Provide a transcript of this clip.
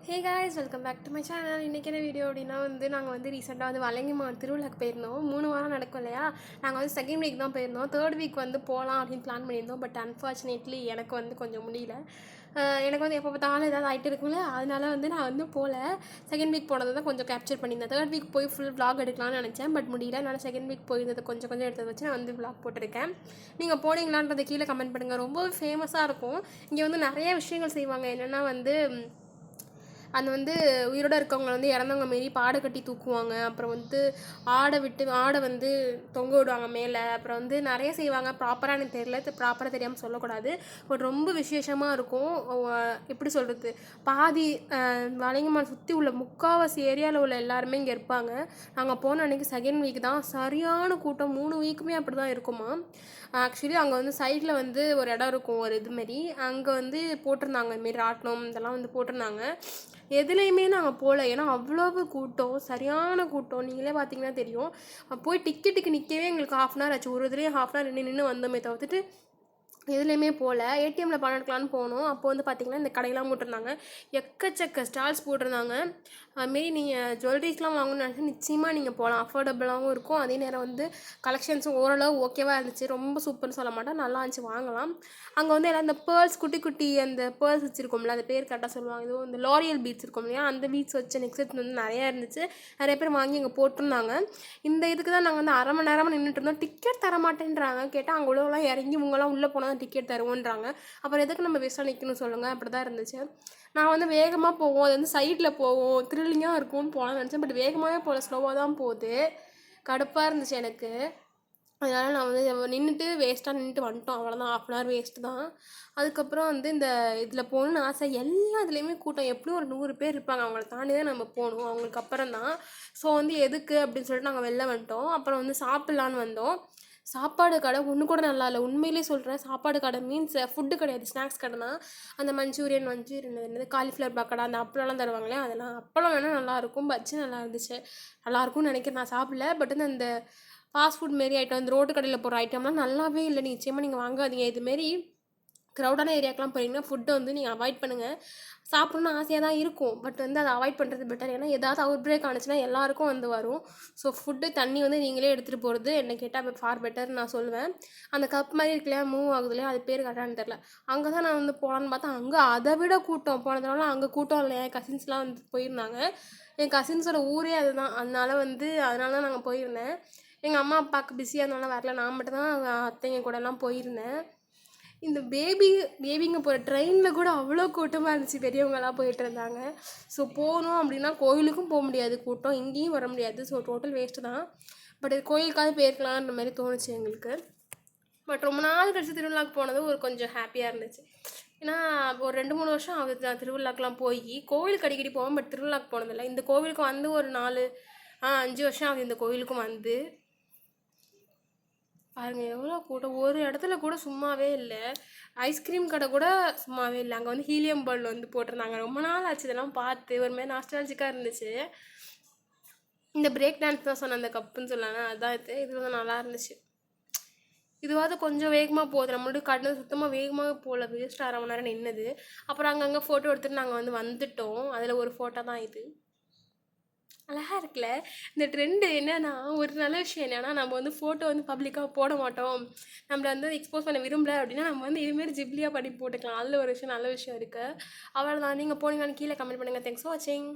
Hey guys, welcome back to my channel. இன்றைக்கி என்ன video அப்படின்னா நாங்கள் ரீசெண்டாக வலங்கைமான் திருவிழாக்கு போயிருந்தோம். 3 வாரம் நடக்கும் இல்லையா. நாங்கள் செகண்ட் வீக் தான் போயிருந்தோம். தேர்ட் வீக் போகலாம் அப்படின்னு பிளான் பண்ணியிருந்தோம். பட் அன்ஃபார்ச்சுனேட்லி எனக்கு கொஞ்சம் முடியல. எனக்கு எப்போ பார்த்தாலும் ஏதாவது ஆகிட்டு இருக்கும்ல, அதனால நான் போகல. செகண்ட் வீக் போனதை தான் கொஞ்சம் கேப்சர் பண்ணியிருந்தேன். தேர்ட் வீக் போய் ஃபுல் vlog எடுக்கலாம்னு நினச்சேன். பட் முடியல. அதனால் செகண்ட் வீக் போயிருந்ததை கொஞ்சம் கொஞ்சம் எடுத்து வச்சு நான் vlog போட்டிருக்கேன். நீங்கள் போனீங்களான்றதை கீழே கமெண்ட் பண்ணுங்கள். ரொம்ப ஃபேமஸாக இருக்கும். இங்கே நிறைய விஷயங்கள் செய்வாங்க. என்னென்னா அந்த உயிரோடு இருக்கவங்க இறந்தவங்க மாரி பாடை கட்டி தூக்குவாங்க. அப்புறம் ஆடை தொங்க விடுவாங்க மேலே. அப்புறம் நிறைய செய்வாங்க. ப்ராப்பராக எனக்கு தெரியல, ப்ராப்பராக தெரியாமல் சொல்லக்கூடாது. பட் ரொம்ப விசேஷமாக இருக்கும். எப்படி சொல்கிறது, பாதி வலங்கைமான் சுற்றி உள்ள முக்கால்வாசி ஏரியாவில் உள்ள எல்லாருமே இங்கே இருப்பாங்க. நாங்கள் போன அன்றைக்கி செகண்ட் வீக் தான். சரியான கூட்டம். 3 வீக்குமே அப்படி தான் இருக்குமா. ஆக்சுவலி அங்கே சைடில் ஒரு இடம் இருக்கும், ஒரு இதுமாரி. அங்கே போட்டிருந்தாங்க இதுமாரி ராட்டினம் இதெல்லாம் போட்டிருந்தாங்க. எதுலேயுமே நாங்கள் போகல. ஏன்னா அவ்வளவு கூட்டம், சரியான கூட்டம். நீங்களே பார்த்தீங்கன்னா தெரியும். போய் டிக்கெட்டுக்கு நிற்கவே எங்களுக்கு 1/2 அன் ஹவர் ஆச்சு. ஒரு இதுலேயும் 1/2 அன் ஹவர் நின்று வந்தோமே தவிர்த்துட்டு எதுலேயுமே போகல. ஏடிஎம்மில் பணம் எடுக்கலான்னு போனோம். அப்போ பார்த்திங்கன்னா இந்த கடையெல்லாம் போட்டிருந்தாங்க. எக்கச்சக்க ஸ்டால்ஸ் போட்டிருந்தாங்க. அதுமாரி நீங்கள் ஜுவல்லரிஸ்லாம் வாங்கணும்னு நினச்சி நிச்சயமாக நீங்கள் போகலாம். அஃபோர்டபுளாகவும் இருக்கும். அதே நேரம் கலெக்ஷன்ஸும் ஓரளவு ஓகேவாக இருந்துச்சு. ரொம்ப சூப்பர்னு சொல்ல மாட்டேன், நல்லா இருந்துச்சு, வாங்கலாம். அங்கே எல்லாம் இந்த பேர்ல்ஸ், குட்டி குட்டி அந்த பேர்ல்ஸ் வச்சுருக்கோம்ல, அந்த பேர் கரெக்டாக சொல்லுவாங்க. இதுவும் இந்த லாரியல் பீட்ஸ் இருக்கும் இல்லையா, அந்த பீட்ஸ் வச்ச நெக்ஸ்ட் நிறையா இருந்துச்சு. நிறைய பேர் வாங்கி இங்கே போட்டிருந்தாங்க. இந்த இதுக்கு தான் நாங்கள் 1/2 மணி நேரமாக நின்றுட்டு இருந்தோம். டிக்கெட் தர மாட்டேன்றாங்க. கேட்டால் அங்கே உள்ளவங்களாம் இறங்கி இவங்களாம் உள்ளே போனால் டிக்கெட் தருவோன்றாங்க. அப்புறம் எதுக்கு நம்ம வேஸ்ட்டாக நிற்கணும்னு சொல்லுங்கள். அப்படி தான் இருந்துச்சு. நான் வேகமாக போவோம், அது சைடில் போவோம், த்ரில்லிங்காக இருக்கும்னு போகலான்னு நினச்சேன். பட் வேகமாகவே போகல, ஸ்லோவாக தான் போகுது. கடுப்பாக இருந்துச்சு எனக்கு. அதனால் நான் நின்றுட்டு வேஸ்ட்டாக நின்றுட்டு வந்துட்டோம். அவ்வளோதான், 1/2 அன் ஹவர் வேஸ்ட்டு தான். அதுக்கப்புறம் இந்த இதில் போகணுன்னு ஆசை. எல்லா இதுலேயுமே கூட்டம். எப்படியும் ஒரு 100 பேர் இருப்பாங்க. அவங்கள தாண்டி தான் நம்ம போகணும். அவங்களுக்கு அப்புறம் தான். ஸோ எதுக்கு அப்படின்னு சொல்லிட்டு நாங்கள் வெளில வந்துட்டோம். அப்புறம் சாப்பிட்லான்னு வந்தோம். சாப்பாடு கடை ஒன்று கூட நல்லா இல்லை. உண்மையிலே சொல்கிறேன். சாப்பாடு கடை மீன்ஸ் ஃபுட்டு கிடையாது, ஸ்நாக்ஸ் கடை தான். அந்த மஞ்சூரியன் என்னது காலிஃப்ளவர் பக்கோடா, அந்த அப்பளம்லாம் தருவாங்களே, அதெல்லாம் அப்பளம் வேணால் நல்லாயிருக்கும். பஜ்ஜி நல்லா இருந்துச்சு. நல்லாயிருக்கும்னு நினைக்கிறேன். நான் சாப்பிடல. பட் அந்த ஃபாஸ்ட் ஃபுட் மாரி ஐட்டம், இந்த ரோட்டு கடையில் போகிற ஐட்டம்லாம் நல்லாவே இல்லை. நிச்சயமாக நீங்கள் வாங்காதீங்க. இதுமாரி க்ரௌடான ஏரியாக்கெலாம் போகிறீங்கன்னா ஃபுட்டை நீங்கள் அவாய்ட் பண்ணுங்கள். சாப்பிட்ணுன்னு ஆசையாக தான் இருக்கும். பட் அதை அவாய்ட் பண்ணுறது பெட்டர். ஏன்னா ஏதாவது அவுட் பிரேக் ஆனிச்சுன்னா எல்லாருக்கும் வரும். ஸோ ஃபுட்டு, தண்ணி நீங்களே எடுத்துகிட்டு போகிறது என்ன கேட்டால் ஃபார் பெட்டர்னு நான் சொல்லுவேன். அந்த கப் மாதிரி இருக்கு இல்லையா, மூவ் ஆகுது இல்லையா, அது பேர் கரெக்டானு தெரில. அங்கே தான் நான் போகலான்னு பார்த்தா அங்கே அதை விட கூட்டம். போனதுனால அங்கே கூட்டம் இல்லை. என் கசின்ஸ்லாம் போயிருந்தாங்க. என் கசின்ஸோட ஊரே அதுதான். அதனால தான் நாங்கள் போயிருந்தேன். எங்கள் அம்மா அப்பாவுக்கு பிஸியாக இருந்தனால வரல. நான் மட்டும் தான் அத்தைங்க கூடலாம் போயிருந்தேன். இந்த பேபிங்க போகிற ட்ரெயினில் கூட அவ்வளோ கூட்டமாக இருந்துச்சு. பெரியவங்களாம் போயிட்டு இருந்தாங்க. ஸோ போகணும் அப்படின்னா கோயிலுக்கும் போக முடியாது, கூட்டம் இங்கேயும் வர முடியாது. ஸோ டோட்டல் வேஸ்ட்டு தான். பட் இது கோயிலுக்காவது போயிருக்கலான்ற மாதிரி தோணுச்சு எங்களுக்கு. பட் ரொம்ப நாள் கழிச்சு திருவிழாவுக்கு போனது கொஞ்சம் ஹாப்பியாக இருந்துச்சு. ஏன்னா ஒரு 2-3 வருஷம் ஆகுது நான் திருவிழாக்கெலாம் போய். கோவிலுக்கு அடிக்கடி போவேன், பட் திருவிழாக்கு போனதில்லை. இந்த கோவிலுக்கு ஒரு 5 வருஷம் ஆகுது இந்த கோவிலுக்கும் பாருங்கள் எவ்வளோ கூட்டம். ஒரு இடத்துல கூட சும்மாவே இல்லை. ஐஸ்கிரீம் கடை கூட சும்மாவே இல்லை. அங்கே ஹீலியம் பல்ப் போட்டிருந்தாங்க. ரொம்ப நாள் ஆச்சு இதெல்லாம் பார்த்து. ஒரு மாதிரி நாஸ்டாலஜிக்காக இருந்துச்சு. இந்த பிரேக் டான்ஸ் தான் சொன்னேன், அந்த கப்புன்னு சொன்னாங்க, அதான் இது நல்லா இருந்துச்சு. இதுவாவது கொஞ்சம் வேகமாக போகுது. நம்மளோட கடந்து சுத்தமாக வேகமாக போகல. வேஸ்ட் 1/2 மணி நேரம் நின்னது. அப்புறம் அங்கங்கே ஃபோட்டோ எடுத்துகிட்டு நாங்கள் வந்துட்டோம். அதில் ஒரு ஃபோட்டோ தான் இது. அழகாக இருக்குல்ல. இந்த ட்ரெண்டு என்னென்னா, ஒரு நல்ல விஷயம் என்னென்னா, நம்ம ஃபோட்டோ பப்ளிக்காக போட மாட்டோம். நம்மளை எக்ஸ்போஸ் பண்ண விரும்பல அப்படின்னா நம்ம இதுமாரி ஜிப்லியாக பண்ணி போட்டுக்கலாம். அதில் ஒரு விஷயம், நல்ல விஷயம் இருக்குது. அவ்வளோதான். நீங்கள் போனீங்கன்னு கீழே கமெண்ட் பண்ணுங்கள். தேங்க்ஸ் ஃபார் வாட்சிங்.